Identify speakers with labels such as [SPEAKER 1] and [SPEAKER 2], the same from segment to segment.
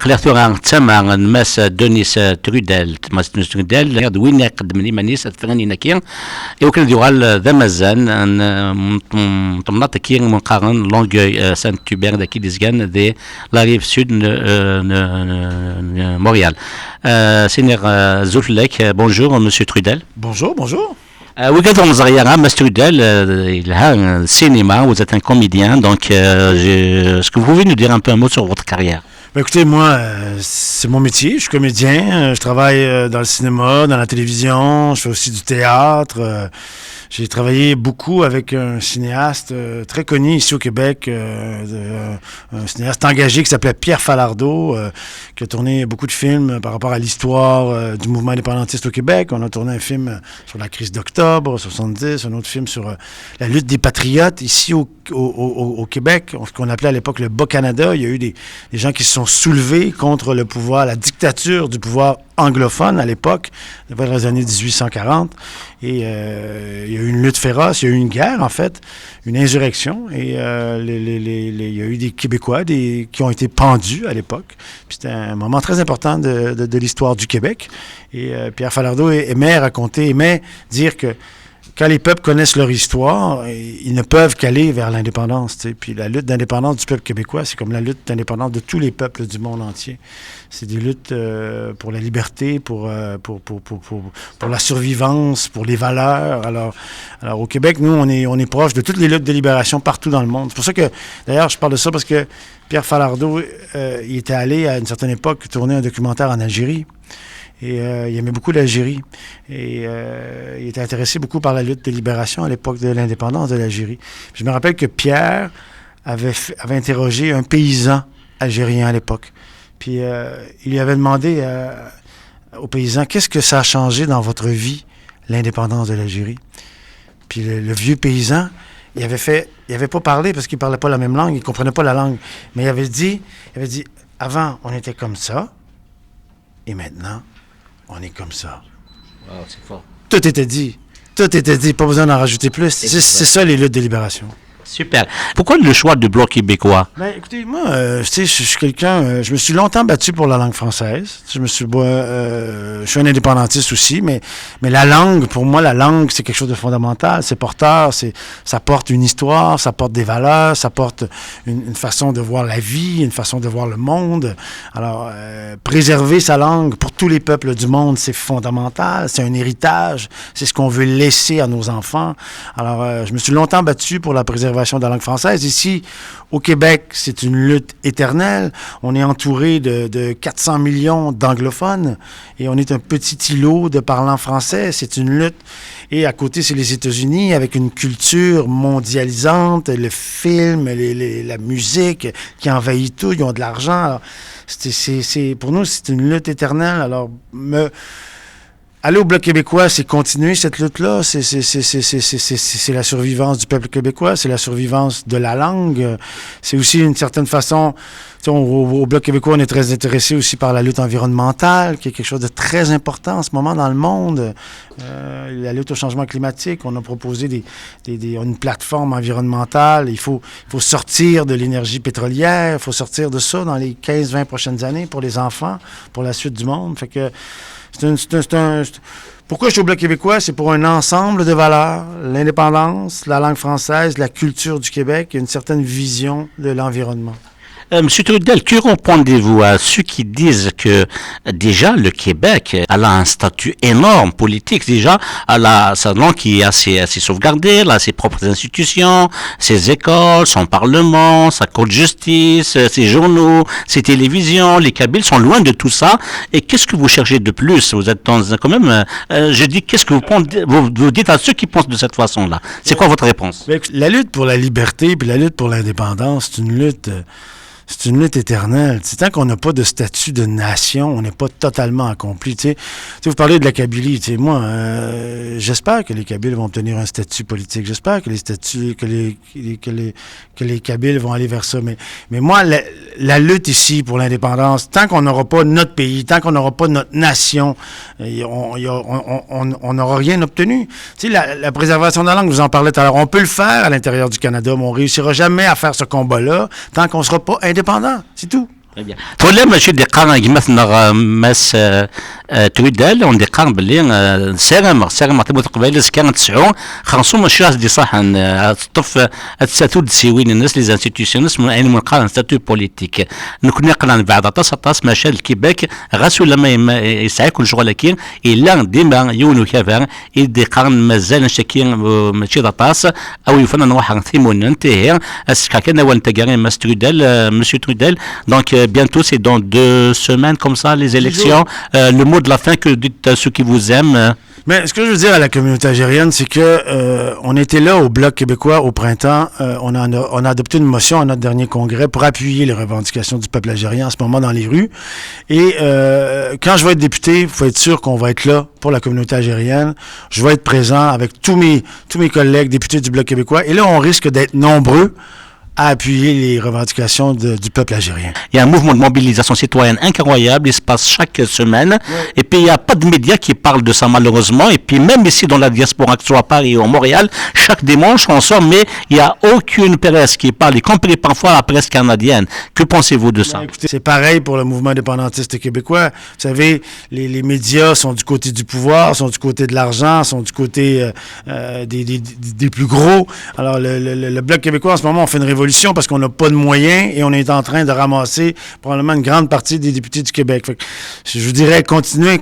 [SPEAKER 1] خليتوها تسمع ماس دونيس ترودال ماس دونيس ترودال وين قدمني مانيس تفغني نكير يمكن يغال ذا مازال مطمنات كير مقارن لونغوي سانت توبير داكي ديزغان دي لا ريف سود موريال سينير زولك بونجور مسيو ترودال
[SPEAKER 2] Bonjour, bonjour.
[SPEAKER 1] وقدر مزغيرة ماس ترودال il a un cinéma, vous êtes un comédien, donc est-ce que vous pouvez nous dire un peu un mot sur votre carrière?
[SPEAKER 2] Ben, écoutez, moi, c'est mon métier. Je suis comédien. Je travaille dans le cinéma, dans la télévision. Je fais aussi du théâtre. J'ai travaillé beaucoup avec un cinéaste très connu ici au Québec, un cinéaste engagé qui s'appelait Pierre Falardeau, qui a tourné beaucoup de films par rapport à l'histoire du mouvement indépendantiste au Québec. On a tourné un film sur la crise d'octobre 70, un autre film sur la lutte des patriotes ici au Québec, ce qu'on appelait à l'époque le Bas-Canada. Il y a eu des gens qui se sont soulevés contre le pouvoir, la dictature du pouvoir anglophone à l'époque, dans les années 1840. Et il y a eu une lutte féroce, il y a eu une guerre, en fait, une insurrection. Et il y a eu des Québécois qui ont été pendus à l'époque. Puis c'était un moment très important de l'histoire du Québec. Et Pierre Falardeau aimait dire que quand les peuples connaissent leur histoire, ils ne peuvent qu'aller vers l'indépendance. T'sais. Puis la lutte d'indépendance du peuple québécois, c'est comme la lutte d'indépendance de tous les peuples du monde entier. C'est des luttes pour la liberté, pour la survivance, pour les valeurs. Alors au Québec, nous, on est proche de toutes les luttes de libération partout dans le monde. C'est pour ça que, d'ailleurs, je parle de ça parce que Pierre Falardeau, il était allé à une certaine époque tourner un documentaire en Algérie. Et il aimait beaucoup l'Algérie. Et il était intéressé beaucoup par la lutte de libération à l'époque de l'indépendance de l'Algérie. Puis je me rappelle que Pierre avait interrogé un paysan algérien à l'époque. Puis il lui avait demandé au paysan, qu'est-ce que ça a changé dans votre vie, l'indépendance de l'Algérie? Puis le vieux paysan, il avait pas parlé parce qu'il parlait pas la même langue, il comprenait pas la langue. Mais il avait dit, avant, on était comme ça, et maintenant, on est comme ça.
[SPEAKER 1] Wow, c'est fort.
[SPEAKER 2] Tout était dit, pas besoin d'en rajouter plus. C'est ça les luttes de libération.
[SPEAKER 1] Super. Pourquoi le choix du Bloc québécois?
[SPEAKER 2] Ben, écoutez, moi, je suis quelqu'un... je me suis longtemps battu pour la langue française. Je suis un indépendantiste aussi, mais la langue, pour moi, c'est quelque chose de fondamental. C'est porteur, ça porte une histoire, ça porte des valeurs, ça porte une façon de voir la vie, une façon de voir le monde. Alors, préserver sa langue pour tous les peuples du monde, c'est fondamental. C'est un héritage. C'est ce qu'on veut laisser à nos enfants. Alors, je me suis longtemps battu pour la préservation de la langue française. Ici, au Québec, c'est une lutte éternelle. On est entouré de 400 millions d'anglophones et on est un petit îlot de parlants français. C'est une lutte. Et à côté, c'est les États-Unis avec une culture mondialisante, le film, la musique qui envahit tout. Ils ont de l'argent. Alors, pour nous, c'est une lutte éternelle. Alors, aller au Bloc québécois, c'est continuer cette lutte-là. C'est la survivance du peuple québécois, c'est la survivance de la langue. C'est aussi une certaine façon... Au Bloc québécois, on est très intéressé aussi par la lutte environnementale, qui est quelque chose de très important en ce moment dans le monde. La lutte au changement climatique, on a proposé une plateforme environnementale. Il faut sortir de l'énergie pétrolière, il faut sortir de ça dans les 15-20 prochaines années pour les enfants, pour la suite du monde. Fait que pourquoi je suis au Bloc québécois? C'est pour un ensemble de valeurs, l'indépendance, la langue française, la culture du Québec et une certaine vision de l'environnement.
[SPEAKER 1] Monsieur Trudel, que répondez-vous à ceux qui disent que déjà le Québec a un statut énorme politique, déjà sa langue qui est assez sauvegardée, elle a ses propres institutions, ses écoles, son parlement, sa cour de justice, ses journaux, ses télévisions, les Kabyles sont loin de tout ça. Et qu'est-ce que vous cherchez de plus? Vous êtes quand même, je dis, qu'est-ce que vous dites à ceux qui pensent de cette façon-là? C'est quoi votre réponse?
[SPEAKER 2] La lutte pour la liberté puis la lutte pour l'indépendance, c'est une lutte éternelle. T'sais, tant qu'on n'a pas de statut de nation, on n'est pas totalement accompli. T'sais, vous parlez de la Kabylie. Moi, j'espère que les Kabyles vont obtenir un statut politique. J'espère que les Kabyles vont aller vers ça. Mais moi, la lutte ici pour l'indépendance, tant qu'on n'aura pas notre pays, tant qu'on n'aura pas notre nation, on n'aura rien obtenu. La préservation de la langue, vous en parlez tout à l'heure, on peut le faire à l'intérieur du Canada, mais on ne réussira jamais à faire ce combat-là tant qu'on ne sera pas indépendant. C'est tout.
[SPEAKER 1] Très bien. تولى ماشي دقيقة مثلا ماس تويدال وندقان باللي ساغم تبوت قبيله كانت تسعون خاصو ماشي راس دي صح تطف الستو دسيوين الناس لي زانستيتيوشنز من اين منقال ستاتو بوليتيك نكون نقلان بعد طاس ماشي الكيباك غاسو لما يسعى كل شغل كين الا ديما يونو كافا يدقان مازال شاكين ماشي طاس او يفنن واحد ثيمون انتهي اسكا كان اول تاغاري ماس تويدال مسيو تويدال دونك bientôt c'est dans 2 semaines comme ça les élections le mot de la fin que dites à ceux qui vous aiment.
[SPEAKER 2] Mais ce que je veux dire à la communauté algérienne, c'est que on était là au Bloc québécois au printemps. On a adopté une motion à notre dernier congrès pour appuyer les revendications du peuple algérien en ce moment dans les rues. Et quand je vais être député, il faut être sûr qu'on va être là pour la communauté algérienne. Je vais être présent avec tous mes collègues députés du Bloc québécois. Et là, on risque d'être nombreux à appuyer les revendications du peuple algérien.
[SPEAKER 1] Il y a un mouvement de mobilisation citoyenne incroyable, il se passe chaque semaine, et puis il n'y a pas de médias qui parlent de ça malheureusement, et puis même ici dans la diaspora, que ce soit à Paris ou à Montréal, chaque dimanche on sort, mais il n'y a aucune presse qui parle, y compris parfois la presse canadienne. Que pensez-vous de ça?
[SPEAKER 2] Écoutez, c'est pareil pour le mouvement indépendantiste québécois. Vous savez, les médias sont du côté du pouvoir, sont du côté de l'argent, sont du côté des plus gros. Alors le Bloc québécois en ce moment, on fait une révolution parce qu'on n'a pas de moyens et on est en train de ramasser probablement une grande partie des députés du Québec. Fait que, je vous dirais, continuez.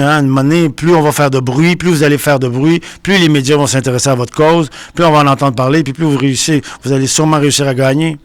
[SPEAKER 2] Hein, une moment donné, plus on va faire de bruit, plus vous allez faire de bruit, plus les médias vont s'intéresser à votre cause, plus on va en entendre parler, puis plus vous allez sûrement réussir à gagner.